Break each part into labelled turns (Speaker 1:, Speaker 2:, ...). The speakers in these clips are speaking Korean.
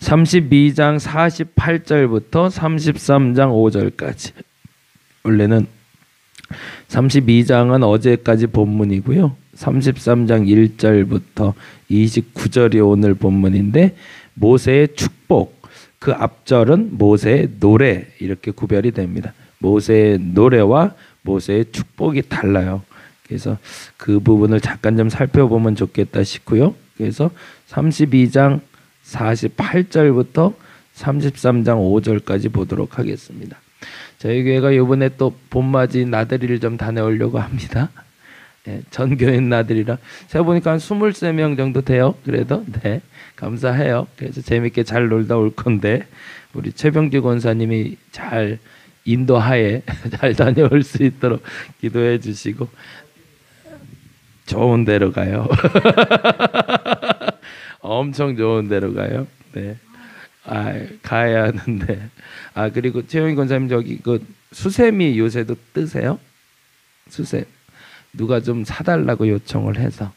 Speaker 1: 32장 48절부터 33장 5절까지. 원래는 32장은 어제까지 본문이고요. 33장 1절부터 29절이 오늘 본문인데, 모세의 축복, 그 앞절은 모세의 노래, 이렇게 구별이 됩니다. 모세의 노래와 모세의 축복이 달라요. 그래서 그 부분을 잠깐 좀 살펴보면 좋겠다 싶고요. 그래서 32장 48절부터 33장 5절까지 보도록 하겠습니다. 저희 교회가 이번에 또 봄맞이 나들이를 좀 다녀오려고 합니다. 네, 전교인 나들이라 제가 보니까 한 23명 정도 돼요. 그래도 네, 감사해요. 그래서 재밌게 잘 놀다 올 건데, 우리 최병주 권사님이 잘 인도하에 잘 다녀올 수 있도록 기도해 주시고, 좋은 데로 가요. 엄청 좋은 데로 가요. 네. 가야 하는데. 그리고 최영희 권사님, 저기 그 수세미 요새도 뜨세요? 수세. 누가 좀 사달라고 요청을 해서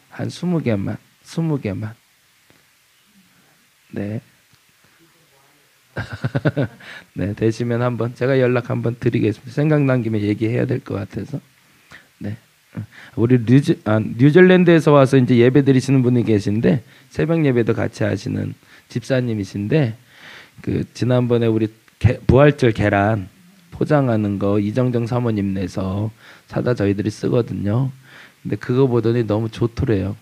Speaker 1: 한 20개만. 네. 네, 되시면 한번 제가 연락 한번 드리겠습니다. 생각난 김에 얘기해야 될 것 같아서. 네. 우리 뉴질랜드에서 와서 이제 예배 드리시는 분이 계신데, 새벽 예배도 같이 하시는 집사님이신데, 그 지난번에 우리 부활절 계란 포장하는 거 이정정 사모님 내서 사다 저희들이 쓰거든요. 근데 그거 보더니 너무 좋더래요.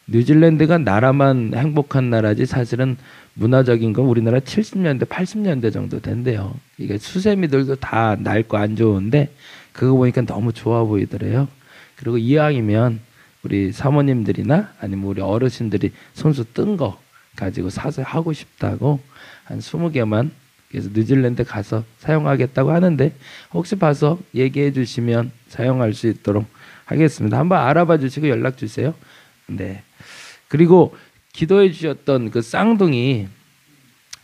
Speaker 1: 뉴질랜드가 나라만 행복한 나라지 사실은 문화적인 건 우리나라 70년대 80년대 정도 된대요. 이게 수세미들도 다 낡고 안 좋은데 그거 보니까 너무 좋아 보이더래요. 그리고 이왕이면 우리 사모님들이나 아니면 우리 어르신들이 손수 뜬 거 가지고 사서 하고 싶다고 한 20개만, 그래서 뉴질랜드 가서 사용하겠다고 하는데, 혹시 봐서 얘기해 주시면 사용할 수 있도록 하겠습니다. 한번 알아봐 주시고 연락 주세요. 네. 그리고 기도해 주셨던 그 쌍둥이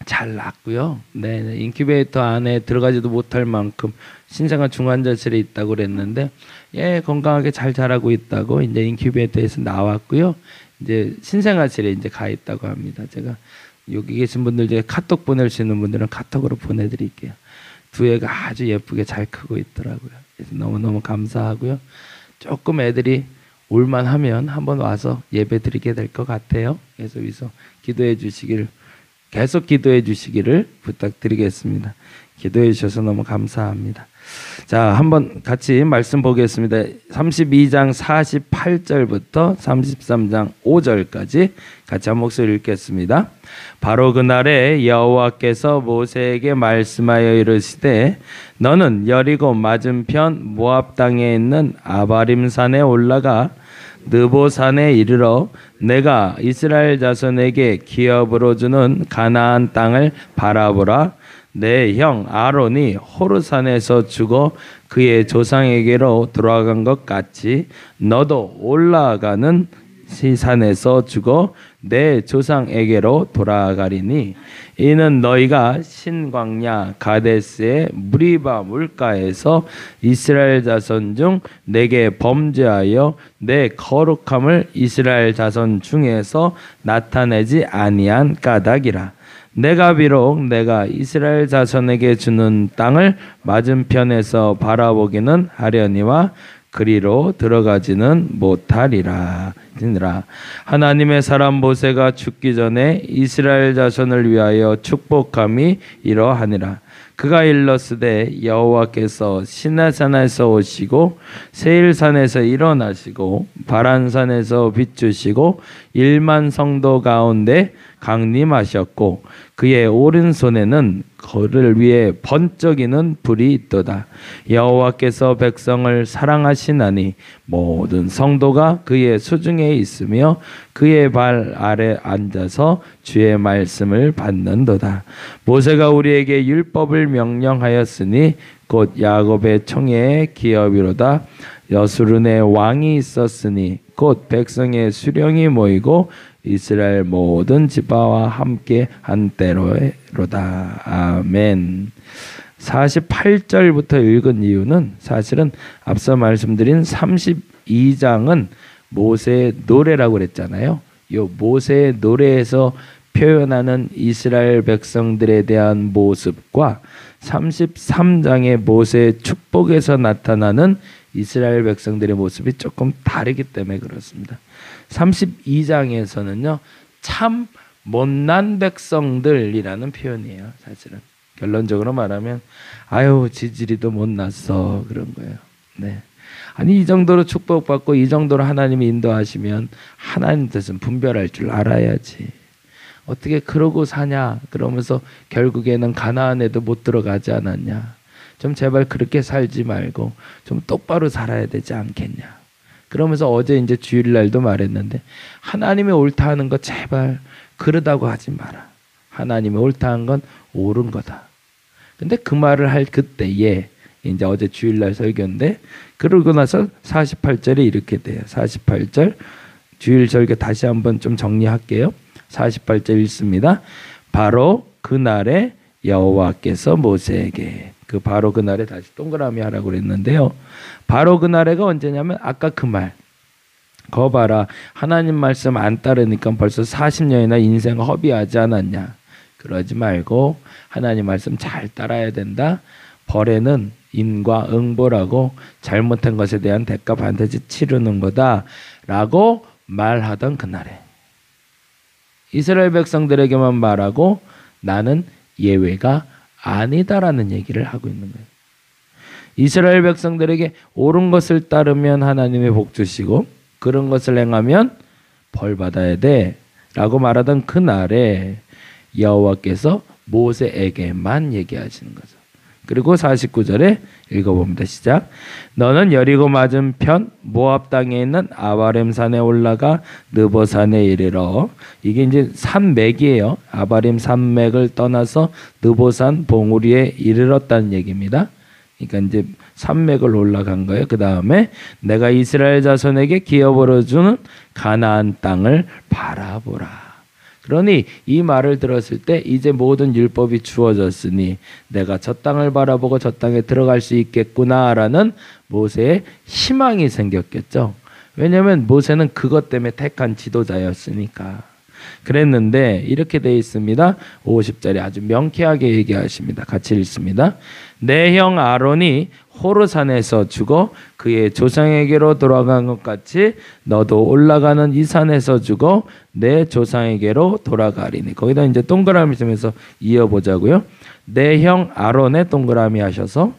Speaker 1: 잘 낳고요. 네, 인큐베이터 안에 들어가지도 못할 만큼 신생아 중환자실에 있다고 그랬는데, 예, 건강하게 잘 자라고 있다고 이제 인큐베이터에서 나왔고요. 이제 신생아실에 이제 가 있다고 합니다. 제가 여기 계신 분들 중에 카톡 보낼 수 있는 분들은 카톡으로 보내드릴게요. 두 애가 아주 예쁘게 잘 크고 있더라고요. 그래서 너무너무 감사하고요. 조금 애들이 올만하면 한번 와서 예배 드리게 될 것 같아요. 그래서 여기서 기도해 주시기를, 계속 기도해 주시기를 부탁드리겠습니다. 기도해 주셔서 너무 감사합니다. 자, 한번 같이 말씀 보겠습니다. 32장 48절부터 33장 5절까지 같이 한 목소리 읽겠습니다. 바로 그날에 여호와께서 모세에게 말씀하여 이르시되, 너는 여리고 맞은편 모압 땅에 있는 아바림 산에 올라가 느보 산에 이르러 내가 이스라엘 자손에게 기업으로 주는 가나안 땅을 바라보라. 내 형 아론이 호르산에서 죽어 그의 조상에게로 돌아간 것 같이 너도 올라가는 시산에서 죽어 내 조상에게로 돌아가리니, 이는 너희가 신광야 가데스의 무리바 물가에서 이스라엘 자손 중 내게 범죄하여 내 거룩함을 이스라엘 자손 중에서 나타내지 아니한 까닭이라. 내가 비록 내가 이스라엘 자손에게 주는 땅을 맞은편에서 바라보기는 하려니와 그리로 들어가지는 못하리라. 하나님의 사람 모세가 죽기 전에 이스라엘 자손을 위하여 축복함이 이러하니라. 그가 일렀으되 여호와께서 시내산에서 오시고 세일산에서 일어나시고 바란산에서 비추시고 1만 성도 가운데 강림하셨고 그의 오른손에는 그를 위해 번쩍이는 불이 있도다. 여호와께서 백성을 사랑하시나니 모든 성도가 그의 수중에 있으며 그의 발 아래 앉아서 주의 말씀을 받는도다. 모세가 우리에게 율법을 명령하였으니 곧 야곱의 청해의 기업이로다. 여수른의 왕이 있었으니 곧 백성의 수령이 모이고 이스라엘 모든 지파와 함께 한 때로다. 아멘. 48절부터 읽은 이유는 사실은 앞서 말씀드린 32장은 모세의 노래라고 그랬잖아요. 이 모세의 노래에서 표현하는 이스라엘 백성들에 대한 모습과 33장의 모세의 축복에서 나타나는 이스라엘 백성들의 모습이 조금 다르기 때문에 그렇습니다. 32장에서는요, 참 못난 백성들이라는 표현이에요. 사실은 결론적으로 말하면 아유 지지리도 못났어 그런 거예요. 네. 아니 이 정도로 축복받고 이 정도로 하나님이 인도하시면 하나님 뜻은 분별할 줄 알아야지. 어떻게 그러고 사냐 그러면서 결국에는 가나안에도 못 들어가지 않았냐. 좀 제발 그렇게 살지 말고 좀 똑바로 살아야 되지 않겠냐. 그러면서 어제 이제 주일날도 말했는데 하나님의 옳다 하는 거 제발 그러다고 하지 마라. 하나님의 옳다 한 건 옳은 거다. 근데 그 말을 할 그때에 이제 어제 주일날 설교인데 그러고 나서 48절에 이렇게 돼요. 48절 주일 설교 다시 한번 좀 정리할게요. 48절 읽습니다. 바로 그날에 여호와께서 모세에게 바로 그날에 다시 동그라미 하라고 그랬는데요. 바로 그날에가 언제냐면 아까 그 말. 거 봐라. 하나님 말씀 안 따르니까 벌써 40년이나 인생 허비하지 않았냐. 그러지 말고 하나님 말씀 잘 따라야 된다. 벌에는 인과 응보라고 잘못한 것에 대한 대가 반드시 치르는 거다 라고 말하던 그날에 이스라엘 백성들에게만 말하고 나는 예외가 아니다라는 얘기를 하고 있는 거예요. 이스라엘 백성들에게 옳은 것을 따르면 하나님의 복 주시고 그런 것을 행하면 벌 받아야 돼 라고 말하던 그날에 여호와께서 모세에게만 얘기하시는 거죠. 그리고 49절에 읽어봅니다. 시작. 너는 여리고 맞은편 모압 땅에 있는 아바림 산에 올라가 느보 산에 이르러. 이게 이제 산맥이에요. 아바림 산맥을 떠나서 느보산 봉우리에 이르렀다는 얘기입니다. 그러니까 이제 산맥을 올라간 거예요. 그 다음에 내가 이스라엘 자손에게 기업으로 주는 가나안 땅을 바라보라. 그러니 이 말을 들었을 때 이제 모든 율법이 주어졌으니 내가 저 땅을 바라보고 저 땅에 들어갈 수 있겠구나라는 모세의 희망이 생겼겠죠. 왜냐하면 모세는 그것 때문에 택한 지도자였으니까. 그랬는데 이렇게 되어 있습니다. 50절에 아주 명쾌하게 얘기하십니다. 같이 읽습니다. 내 형 아론이 호르산에서 죽어 그의 조상에게로 돌아간 것 같이 너도 올라가는 이 산에서 죽어 내 조상에게로 돌아가리니. 거기다 이제 동그라미 점에서 이어보자고요. 내 형 아론의 동그라미 하셔서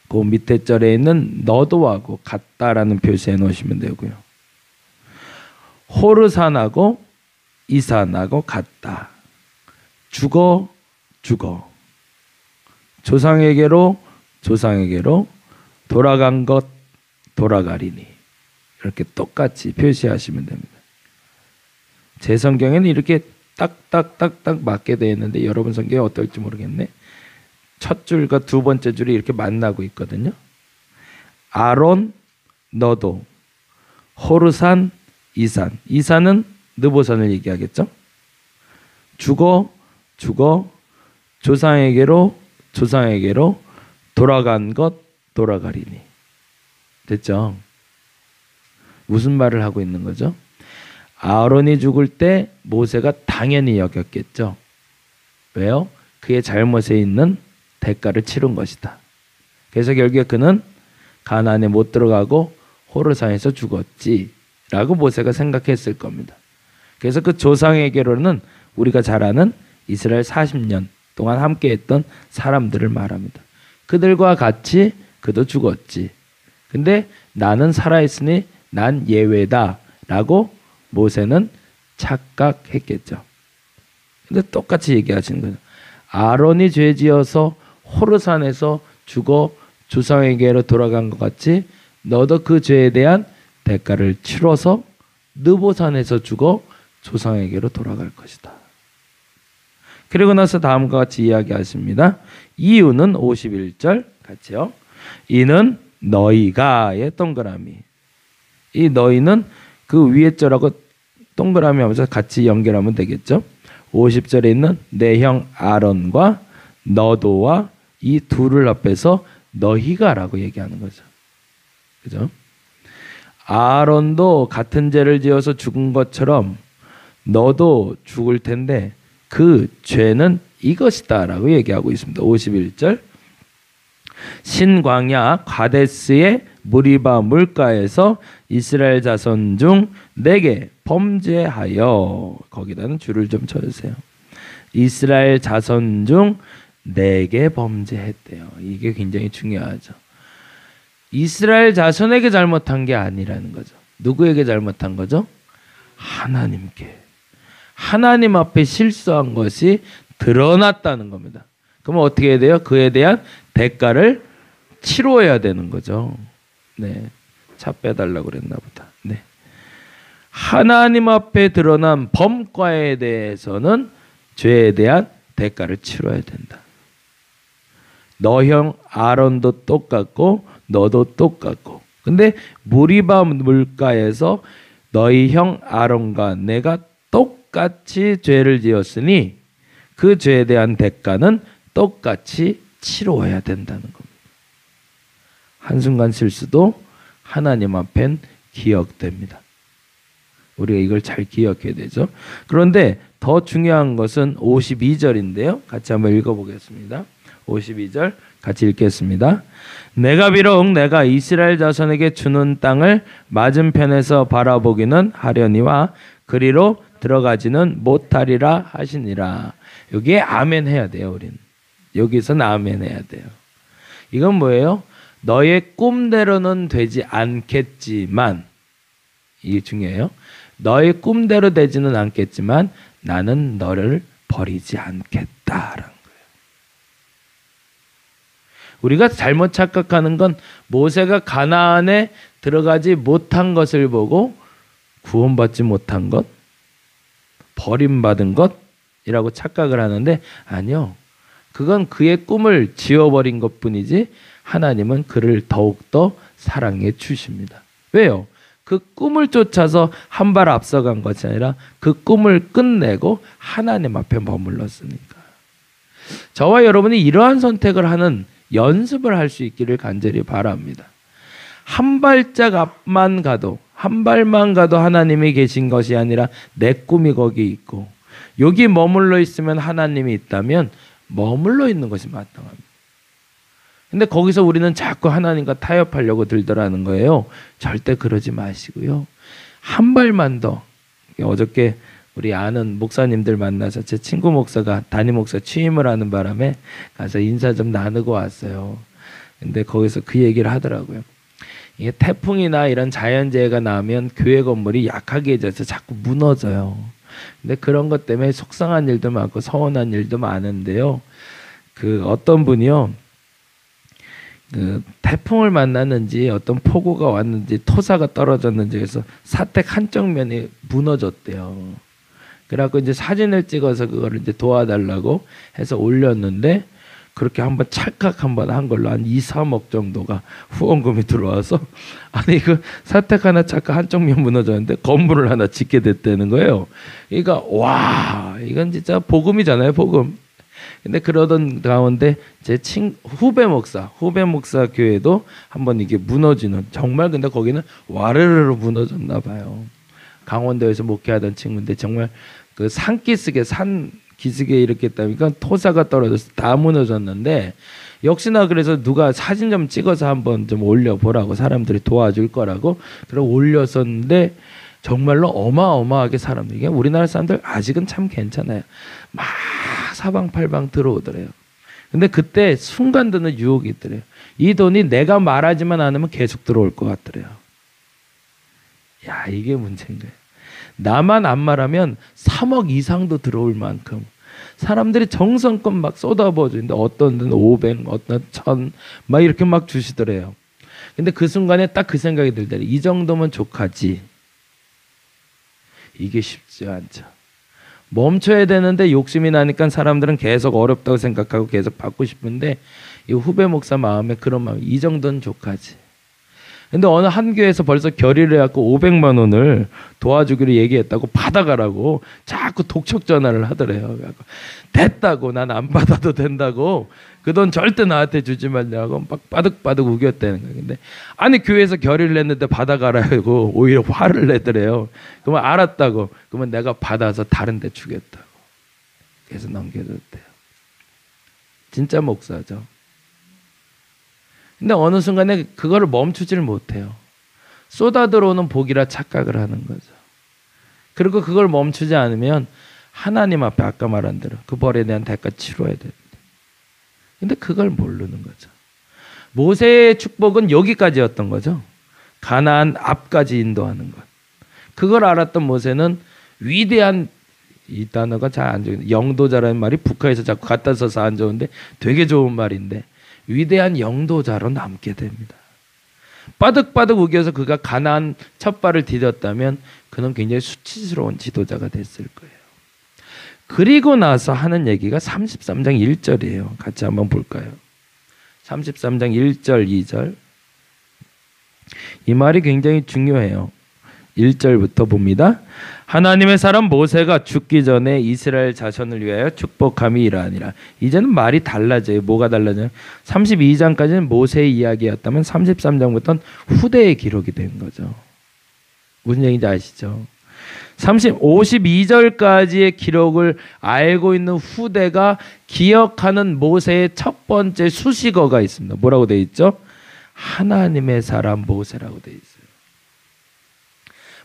Speaker 1: 그 밑에 절에 있는 너도하고 같다라는 표시해 놓으시면 되고요. 호르산하고 이 산하고 같다. 죽어 조상에게로 돌아간 것 돌아가리니. 이렇게 똑같이 표시하시면 됩니다. 제 성경에는 이렇게 딱딱딱딱 맞게 되어 있는데 여러분 성경에 어떨지 모르겠네. 첫 줄과 두 번째 줄이 이렇게 만나고 있거든요. 아론 너도 호르산 이산. 이산은 느보산을 얘기하겠죠. 죽어 조상에게로 돌아간 것 돌아가리니. 됐죠? 무슨 말을 하고 있는 거죠? 아론이 죽을 때 모세가 당연히 여겼겠죠. 왜요? 그의 잘못에 있는 대가를 치른 것이다. 그래서 결국에 그는 가나안에 못 들어가고 호르산에서 죽었지라고 모세가 생각했을 겁니다. 그래서 그 조상에게로는 우리가 잘 아는 이스라엘 40년 동안 함께했던 사람들을 말합니다. 그들과 같이 그도 죽었지. 근데 나는 살아있으니 난 예외다 라고 모세는 착각했겠죠. 근데 똑같이 얘기하시는 거죠. 아론이 죄지어서 호르산에서 죽어 조상에게로 돌아간 것 같이 너도 그 죄에 대한 대가를 치러서 느보산에서 죽어 조상에게로 돌아갈 것이다. 그리고 나서 다음과 같이 이야기하십니다. 이유는 51절 같이요. 이는 너희가의 동그라미. 이 너희는 그 위에 절하고 동그라미 하면서 같이 연결하면 되겠죠. 50절에 있는 내 형 아론과 너도와 이 둘을 합해서 너희가라고 얘기하는 거죠. 그죠? 아론도 같은 죄를 지어서 죽은 것처럼 너도 죽을 텐데 그 죄는 이것이다 라고 얘기하고 있습니다. 51절 신광야 가데스의 무리바 물가에서 이스라엘 자손 중 내게 범죄하여 거기다는 줄을 좀 쳐주세요. 이스라엘 자손 중 내게 범죄했대요. 이게 굉장히 중요하죠. 이스라엘 자손에게 잘못한 게 아니라는 거죠. 누구에게 잘못한 거죠? 하나님께. 하나님 앞에 실수한 것이 드러났다는 겁니다. 그러면 어떻게 해야 돼요? 그에 대한 대가를 치러야 되는 거죠. 네, 차 빼달라고 그랬나 보다. 네, 하나님 앞에 드러난 범과에 대해서는 죄에 대한 대가를 치러야 된다. 너 형 아론도 똑같고 너도 똑같고. 근데 무리바 물가에서 너희 형 아론과 내가 똑같이 죄를 지었으니 그 죄에 대한 대가는 똑같이 치러야 된다는 겁니다. 한순간 실수도 하나님 앞엔 기억됩니다. 우리가 이걸 잘 기억해야 되죠. 그런데 더 중요한 것은 52절인데요. 같이 한번 읽어보겠습니다. 52절 같이 읽겠습니다. 내가 비록 내가 이스라엘 자손에게 주는 땅을 맞은편에서 바라보기는 하려니와 그리로 들어가지는 못하리라 하시니라. 여기에 아멘 해야 돼요. 우리는 여기서는 아멘 해야 돼요. 이건 뭐예요? 너의 꿈대로는 되지 않겠지만, 이게 중요해요. 너의 꿈대로 되지는 않겠지만 나는 너를 버리지 않겠다라는 거예요. 우리가 잘못 착각하는 건 모세가 가나안에 들어가지 못한 것을 보고 구원받지 못한 것, 버림받은 것이라고 착각을 하는데 아니요. 그건 그의 꿈을 지워버린 것뿐이지 하나님은 그를 더욱더 사랑해 주십니다. 왜요? 그 꿈을 쫓아서 한 발 앞서간 것이 아니라 그 꿈을 끝내고 하나님 앞에 머물렀으니까. 저와 여러분이 이러한 선택을 하는 연습을 할 수 있기를 간절히 바랍니다. 한 발짝 앞만 가도, 한 발만 가도 하나님이 계신 것이 아니라 내 꿈이 거기 있고 여기 머물러 있으면 하나님이 있다면 머물러 있는 것이 마땅합니다. 근데 거기서 우리는 자꾸 하나님과 타협하려고 들더라는 거예요. 절대 그러지 마시고요. 한 발만 더. 어저께 우리 아는 목사님들 만나서 제 친구 목사가 담임 목사 취임을 하는 바람에 가서 인사 좀 나누고 왔어요. 근데 거기서 그 얘기를 하더라고요. 이게 태풍이나 이런 자연재해가 나면 교회 건물이 약하게 져서 자꾸 무너져요. 근데 그런 것 때문에 속상한 일도 많고 서운한 일도 많은데요. 그 어떤 분이요. 그 태풍을 만났는지 어떤 폭우가 왔는지 토사가 떨어졌는지 해서 사택 한쪽 면이 무너졌대요. 그래갖고 이제 사진을 찍어서 그거를 이제 도와달라고 해서 올렸는데 그렇게 한번 찰칵 한번 한 걸로 한 2, 3억 정도가 후원금이 들어와서 아니 그 사택 하나 찰칵 한쪽 면 무너졌는데 건물을 하나 짓게 됐다는 거예요. 그러니까 와 이건 진짜 복음이잖아요, 복음. 근데 그러던 가운데 제 후배 목사 교회도 한번 이게 무너지는 정말 근데 거기는 와르르르 무너졌나 봐요. 강원도에서 목회하던 친구인데 정말 그 산 기슭에 이렇게 있다니까 토사가 떨어져서 다 무너졌는데 역시나 그래서 누가 사진 좀 찍어서 한번 좀 올려보라고 사람들이 도와줄 거라고 그러고 올렸었는데 정말로 어마어마하게 사람들 이게 우리나라 사람들 아직은 참 괜찮아요. 막 사방팔방 들어오더래요. 근데 그때 순간 드는 유혹이 있더래요. 이 돈이 내가 말하지만 않으면 계속 들어올 것 같더래요. 야 이게 문제인 거예요. 나만 안 말하면 3억 이상도 들어올 만큼 사람들이 정성껏 막 쏟아부어 주는데 어떤 데는 500, 어떤 1000 막 이렇게 막 주시더래요. 근데 그 순간에 딱 그 생각이 들더래요. 이 정도면 족하지. 이게 쉽지 않죠. 멈춰야 되는데 욕심이 나니까 사람들은 계속 어렵다고 생각하고 계속 받고 싶은데 이 후배 목사 마음에 그런 마음 이 정도는 족하지. 근데 어느 한 교회에서 벌써 결의를 해갖고 500만 원을 도와주기로 얘기했다고 받아가라고 자꾸 독촉 전화를 하더래요. 됐다고, 난 안 받아도 된다고, 그 돈 절대 나한테 주지 말라고 막 바득바득 우겼다는 거예요. 근데 아니 교회에서 결의를 했는데 받아가라고 오히려 화를 내더래요. 그러면 알았다고, 그러면 내가 받아서 다른 데 주겠다고. 그래서 넘겨줬대요. 진짜 목사죠. 근데 어느 순간에 그거를 멈추지를 못해요. 쏟아들어오는 복이라 착각을 하는 거죠. 그리고 그걸 멈추지 않으면 하나님 앞에 아까 말한 대로 그 벌에 대한 대가 치러야 됩니다. 근데 그걸 모르는 거죠. 모세의 축복은 여기까지였던 거죠. 가나안 앞까지 인도하는 것. 그걸 알았던 모세는 위대한, 이 단어가 잘 안 좋은데, 영도자라는 말이 북한에서 자꾸 갖다 써서 안 좋은데 되게 좋은 말인데, 위대한 영도자로 남게 됩니다. 빠득빠득 우겨서 그가 가나안 첫 발을 디뎠다면 그는 굉장히 수치스러운 지도자가 됐을 거예요. 그리고 나서 하는 얘기가 33장 1절이에요. 같이 한번 볼까요? 33장 1절 2절. 이 말이 굉장히 중요해요. 1절부터 봅니다. 하나님의 사람 모세가 죽기 전에 이스라엘 자손을 위하여 축복함이 이러하니라. 이제는 말이 달라져요. 뭐가 달라져요? 32장까지는 모세의 이야기였다면 33장부터는 후대의 기록이 된 거죠. 무슨 얘기인지 아시죠? 52절까지의 기록을 알고 있는 후대가 기억하는 모세의 첫 번째 수식어가 있습니다. 뭐라고 되어 있죠? 하나님의 사람 모세라고 되어 있어요.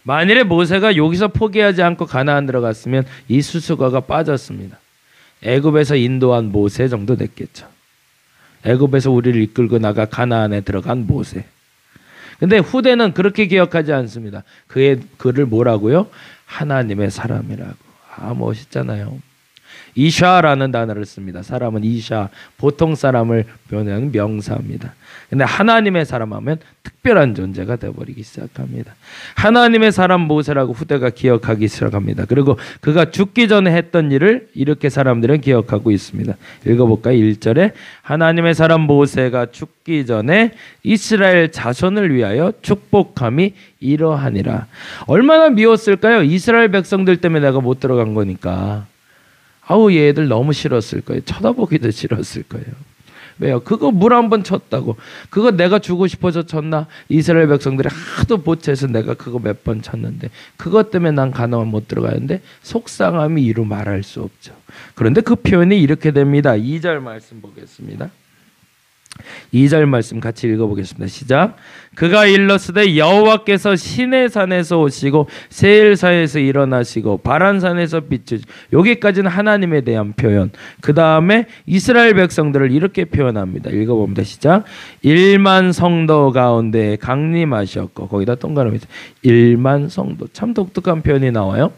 Speaker 1: 만일에 모세가 여기서 포기하지 않고 가나안 들어갔으면 이 수식어가 빠졌습니다. 애굽에서 인도한 모세 정도 됐겠죠. 애굽에서 우리를 이끌고 나가 가나안에 들어간 모세. 근데 후대는 그렇게 기억하지 않습니다. 그를 뭐라고요? 하나님의 사람이라고. 아, 멋있잖아요. 이샤라는 단어를 씁니다. 사람은 이샤, 보통 사람을 표현하는 명사입니다. 근데 하나님의 사람 하면 특별한 존재가 되어버리기 시작합니다. 하나님의 사람 모세라고 후대가 기억하기 시작합니다. 그리고 그가 죽기 전에 했던 일을 이렇게 사람들은 기억하고 있습니다. 읽어볼까요? 1절에 하나님의 사람 모세가 죽기 전에 이스라엘 자손을 위하여 축복함이 이러하니라. 얼마나 미웠을까요? 이스라엘 백성들 때문에 내가 못 들어간 거니까. 아우, 얘들 너무 싫었을 거예요. 쳐다보기도 싫었을 거예요. 왜요? 그거 물 한 번 쳤다고. 그거 내가 주고 싶어서 쳤나? 이스라엘 백성들이 하도 보채서 내가 그거 몇 번 쳤는데 그것 때문에 난 가나안 못 들어가는데 속상함이 이루 말할 수 없죠. 그런데 그 표현이 이렇게 됩니다. 2절 말씀 보겠습니다. 2절 말씀 같이 읽어보겠습니다. 시작. 그가 일렀으되 여호와께서 시내산에서 오시고 세일산에서 일어나시고 바란산에서 비추시. 여기까지는 하나님에 대한 표현. 그 다음에 이스라엘 백성들을 이렇게 표현합니다. 읽어봅니다. 시작. 1만 성도 가운데 강림하셨고, 거기다 동그라미 1만 성도. 참 독특한 표현이 나와요.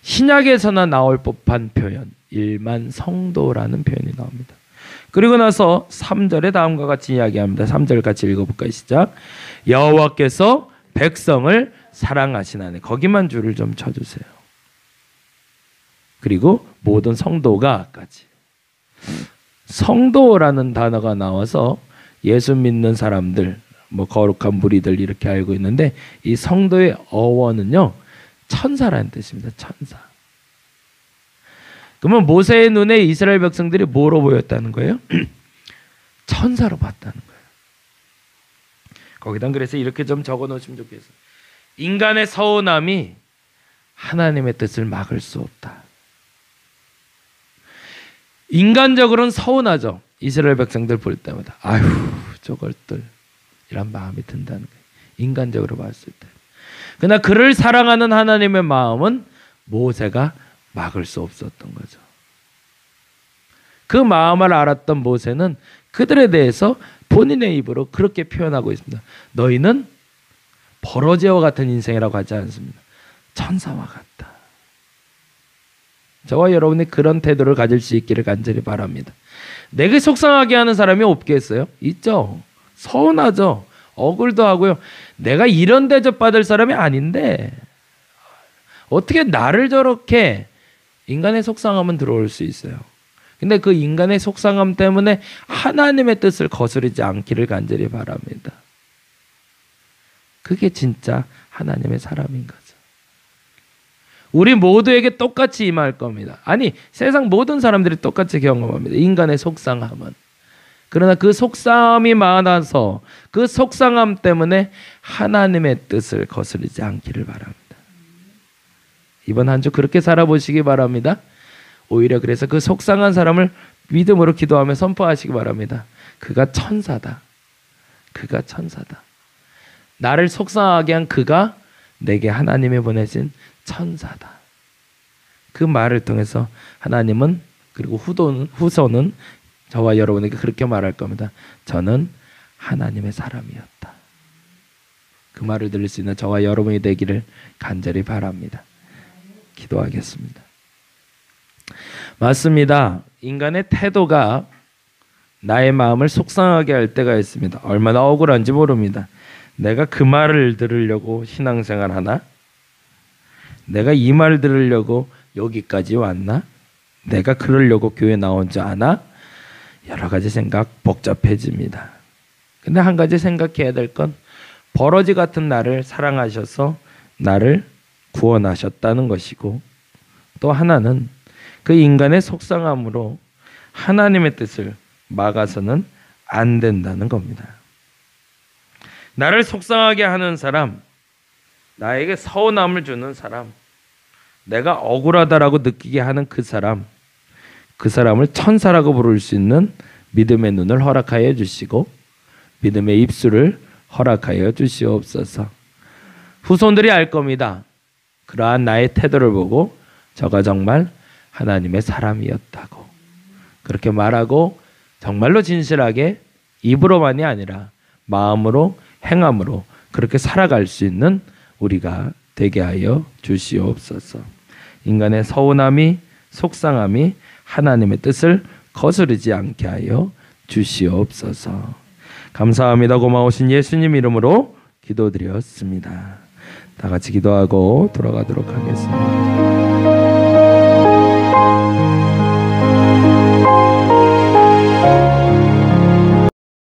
Speaker 1: 신약에서나 나올 법한 표현, 1만 성도라는 표현이 나옵니다. 그리고 나서 3절에 다음과 같이 이야기합니다. 3절 같이 읽어볼까요? 시작. 여호와께서 백성을 사랑하시나니. 거기만 줄을 좀 쳐주세요. 그리고 모든 성도가까지. 성도라는 단어가 나와서 예수 믿는 사람들, 뭐 거룩한 무리들 이렇게 알고 있는데, 이 성도의 어원은요, 천사라는 뜻입니다. 천사. 그러면 모세의 눈에 이스라엘 백성들이 뭐로 보였다는 거예요? 천사로 봤다는 거예요. 거기다 그래서 이렇게 좀 적어 놓으시면 좋겠어요. 인간의 서운함이 하나님의 뜻을 막을 수 없다. 인간적으로는 서운하죠. 이스라엘 백성들 볼 때마다 아휴 저것들 이런 마음이 든다는 거예요. 인간적으로 봤을 때. 그러나 그를 사랑하는 하나님의 마음은 모세가 막을 수 없었던 거죠. 그 마음을 알았던 모세는 그들에 대해서 본인의 입으로 그렇게 표현하고 있습니다. 너희는 버러지와 같은 인생이라고 하지 않습니다. 천사와 같다. 저와 여러분이 그런 태도를 가질 수 있기를 간절히 바랍니다. 내게 속상하게 하는 사람이 없겠어요? 있죠. 서운하죠. 억울도 하고요. 내가 이런 대접받을 사람이 아닌데 어떻게 나를 저렇게, 인간의 속상함은 들어올 수 있어요. 근데 그 인간의 속상함 때문에 하나님의 뜻을 거스르지 않기를 간절히 바랍니다. 그게 진짜 하나님의 사람인 거죠. 우리 모두에게 똑같이 임할 겁니다. 아니, 세상 모든 사람들이 똑같이 경험합니다. 인간의 속상함은. 그러나 그 속상함이 많아서 그 속상함 때문에 하나님의 뜻을 거스르지 않기를 바랍니다. 이번 한 주 그렇게 살아보시기 바랍니다. 오히려 그래서 그 속상한 사람을 믿음으로 기도하며 선포하시기 바랍니다. 그가 천사다. 그가 천사다. 나를 속상하게 한 그가 내게 하나님이 보내신 천사다. 그 말을 통해서 하나님은, 그리고 후손은 저와 여러분에게 그렇게 말할 겁니다. 저는 하나님의 사람이었다. 그 말을 들을 수 있는 저와 여러분이 되기를 간절히 바랍니다. 기도하겠습니다. 맞습니다. 인간의 태도가 나의 마음을 속상하게 할 때가 있습니다. 얼마나 억울한지 모릅니다. 내가 그 말을 들으려고 신앙생활 하나? 내가 이 말 들으려고 여기까지 왔나? 내가 그러려고 교회 나온 줄 아나? 여러 가지 생각 복잡해집니다. 근데 한 가지 생각해야 될 건 버러지 같은 나를 사랑하셔서 나를 구원하셨다는 것이고, 또 하나는 그 인간의 속상함으로 하나님의 뜻을 막아서는 안 된다는 겁니다. 나를 속상하게 하는 사람, 나에게 서운함을 주는 사람, 내가 억울하다라고 느끼게 하는 그 사람을 천사라고 부를 수 있는 믿음의 눈을 허락하여 주시고 믿음의 입술을 허락하여 주시옵소서. 후손들이 알 겁니다. 그러한 나의 태도를 보고 저가 정말 하나님의 사람이었다고 그렇게 말하고 정말로 진실하게 입으로만이 아니라 마음으로 행함으로 그렇게 살아갈 수 있는 우리가 되게 하여 주시옵소서. 인간의 서운함이 속상함이 하나님의 뜻을 거스르지 않게 하여 주시옵소서. 감사합니다. 고마우신 예수님 이름으로 기도드렸습니다. 다 같이 기도하고 돌아가도록 하겠습니다.